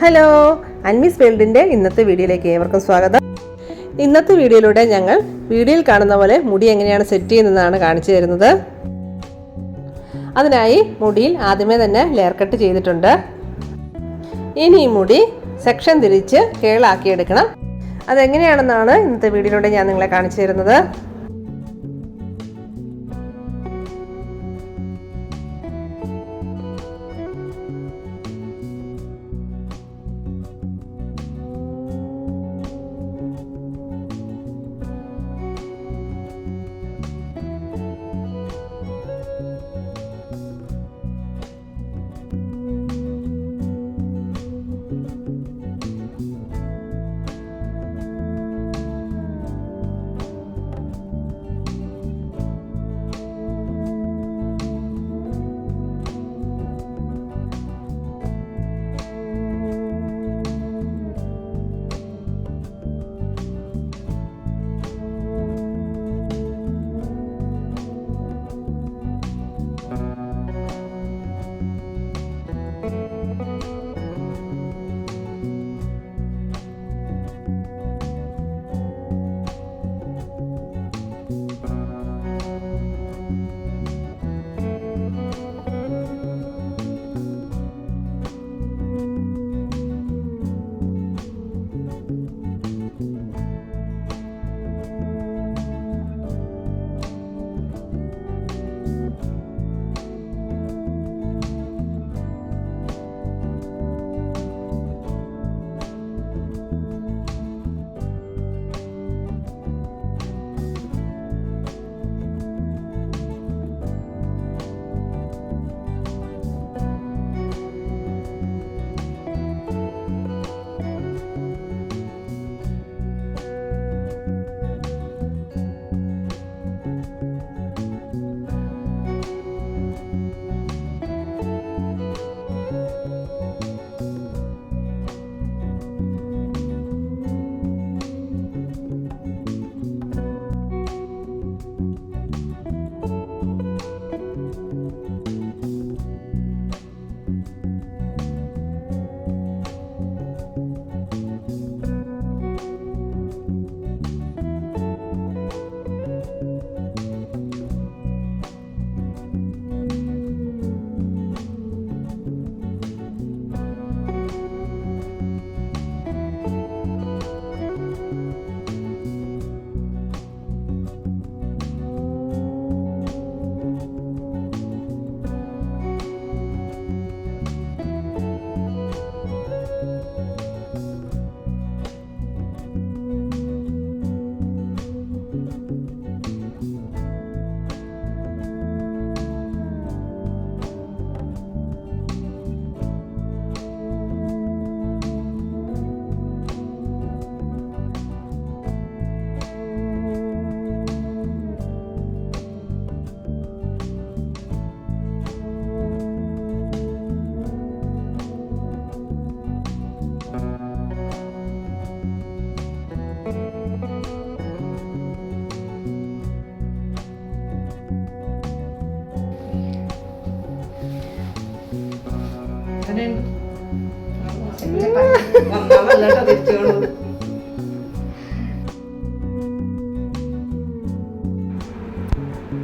Hello, അൻമീസ് വേൾഡിൻ്റെ ഇന്നത്തെ വീഡിയോയിലേക്ക് ഏവർക്കും സ്വാഗതം. ഇന്നത്തെ വീഡിയോയിലൂടെ ഞങ്ങൾ വീഡിയോയിൽ കാണുന്ന പോലെ മുടി എങ്ങനെയാണ് സെറ്റ് ചെയ്യുന്നതെന്നാണ് കാണിച്ചു തരുന്നത്. അതിനായി മുടിയിൽ ആദ്യമേ തന്നെ ലെയർ കട്ട് ചെയ്തിട്ടുണ്ട്. ഇനി ഈ മുടി സെക്ഷൻ തിരിച്ച് കേളാക്കിയെടുക്കണം. അതെങ്ങനെയാണെന്നാണ് ഇന്നത്തെ വീഡിയോയിലൂടെ ഞാൻ നിങ്ങളെ കാണിച്ചു തരുന്നത്.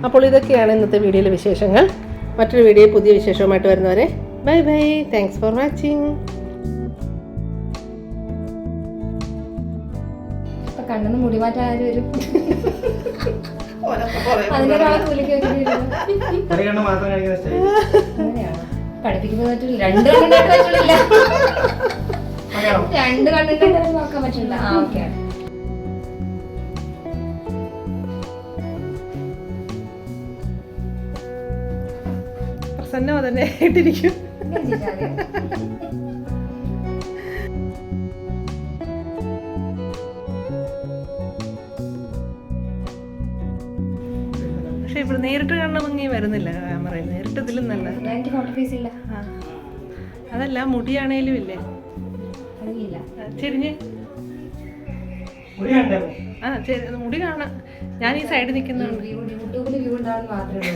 അപ്പോൾ ഇതൊക്കെയാണ് ഇന്നത്തെ വീഡിയോയിലെ വിശേഷങ്ങൾ. മറ്റൊരു വീഡിയോ പുതിയ വിശേഷവുമായിട്ട് വരുന്നവരെ bye bye. Thanks for watching. കണ്ണെന്ന് മുടി മാറ്റാൻ വരും. അതിനൊരാളെ കൂലിക്ക് അങ്ങനെയാണ് പഠിപ്പിക്കുന്നത്. പറ്റില്ല, രണ്ട് കണ്ണിട്ട് പറ്റില്ല, രണ്ട് കണ്ണിട്ട് നോക്കാൻ പറ്റില്ല. ആ ഓക്കെ. പ്രസന്ന തന്നെ ആയിട്ടിരിക്കും. പക്ഷെ ഇവിടെ നേരിട്ട് കാണുന്ന ഭംഗി വരുന്നില്ല ക്യാമറയിൽ. നേരിട്ട് ഇതിലും നല്ല. അതല്ല, മുടിയാണേലും ഇല്ലേ ചെരിഞ്ഞ്. ആ ശരി, മുടി കാണാം. ഞാൻ ഈ സൈഡിൽ നിൽക്കുന്നുണ്ട്. യൂട്യൂബിൽ വ്യൂ ഉണ്ടാവുന്ന മാത്രമേ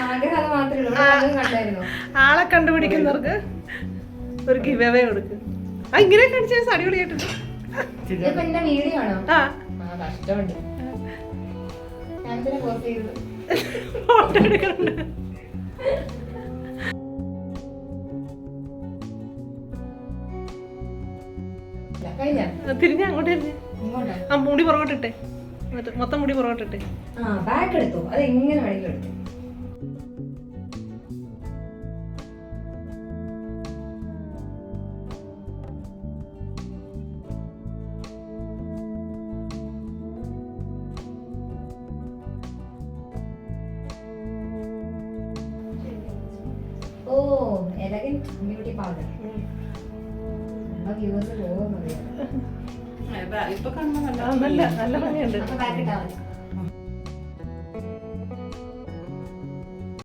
ആഗ്രഹം അത് മാത്രമേ ഉള്ളൂ. ഇവിടെ വല്ലതും കണ്ടായിരുന്നോ? ആളെ കണ്ടുപിടിക്കുന്നവർക്ക് ഒരു ഗിവ് അവേ കൊടുക്കും. ഇങ്ങനെ കാണിച്ചാൽ അടിപൊളിയായിട്ടുണ്ട്. ഇതിപ്പോ എന്റെ വീഡിയോ ആണോ? ആ കഷ്ടമുണ്ട്. ഞാനിതിനെ പോസ്റ്റ് ചെയ്തത്. ഫോട്ടോ എടുക്കുന്നുണ്ട്. കഴിഞ്ഞ തിരിഞ്ഞ അങ്ങോട്ട് തിരിഞ്ഞ് ഇങ്ങോട്ടാ? ആ മുടി പുറകോട്ടിട്ടെ, മൊത്തം മുടി പുറകോട്ടിട്ടെ. ആ ബാക്ക് എടുത്തു. അത് എങ്ങനെ വേണമെങ്കിലും എടുത്തു. ഓ എലഗന്റ് ബ്യൂട്ടി പൗഡർ. വ്യൂവേഴ്സ് പോകുന്നറിയാം. ഇപ്പൊ കാണുമ്പോ നല്ല നല്ല ഭംഗിയുണ്ട്. അപ്പൊ ബാക്ക് ഇട്ടാ മതി.